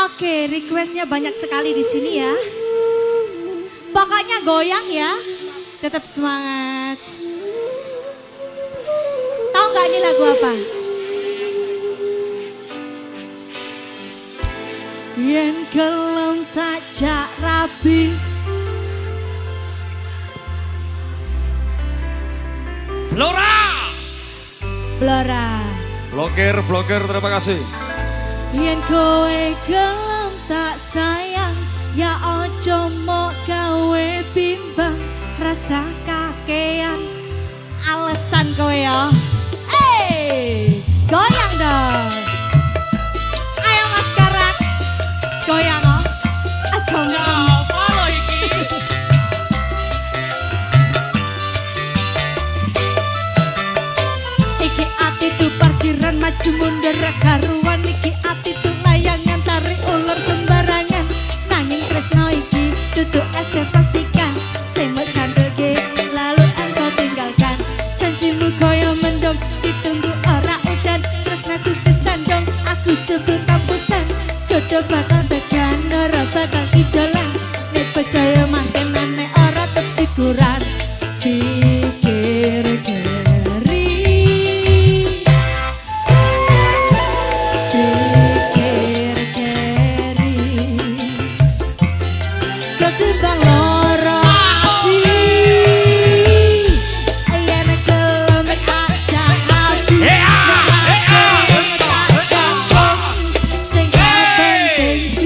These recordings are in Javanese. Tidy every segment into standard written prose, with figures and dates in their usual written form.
Oke, requestnya banyak sekali di sini ya. Pokoknya goyang ya, tetap semangat. Tahu nggak ini lagu apa? Yen kelem tak jak rabi. Blora. Blora. Blokir, terima kasih. Yen kowe gelem tak sayang, ya ojo mok gawe bimbang, rasa kakean alasan kowe ya. Goyang dong. Ayo Mas Karak, goyang oh. Aja Apa lo iki? Iki ati tuh parkiran maju mundur karuan, iki ati tuh layangan tarik ular sembarangan. Nanging tresno iki duduk es teh pastikan, semut candel ge lalu engkau tinggalkan. Janjimu koyo mendung ditunggu ora udan, tresnaku kesandung aku jemput kampusan. Jodoh bakal tekan ora bakal ijolan, nek percaya makin nek ora tetep syukuran. Pikir keri, pikir keri, ketimbang loro ati. Yen gelem aja ati, nek gelem aja sing penting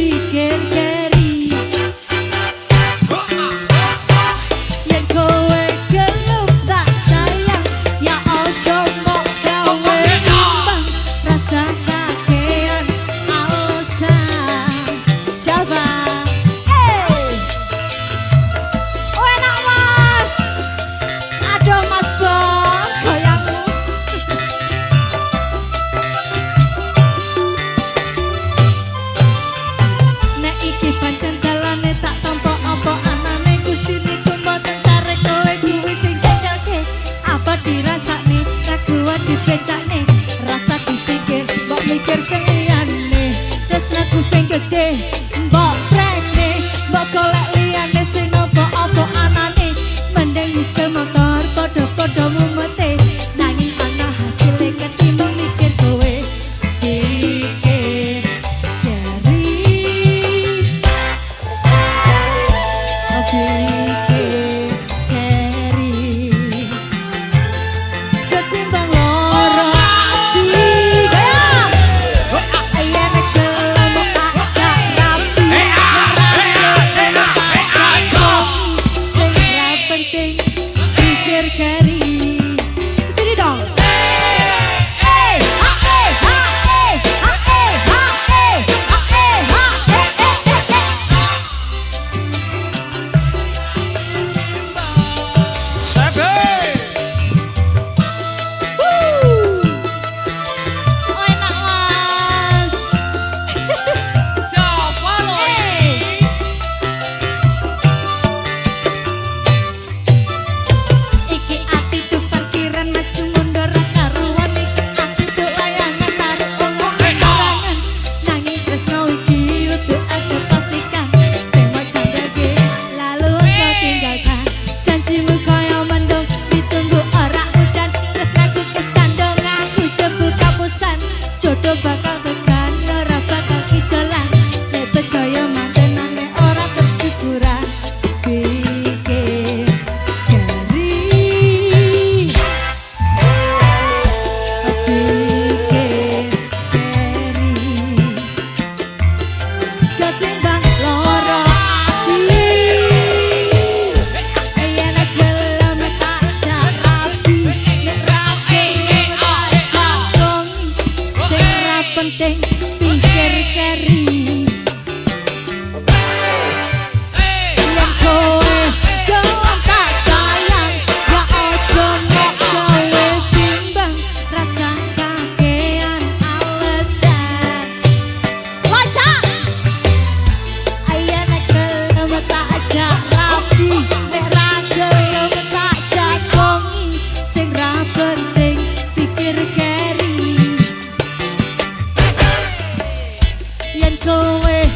yen suwe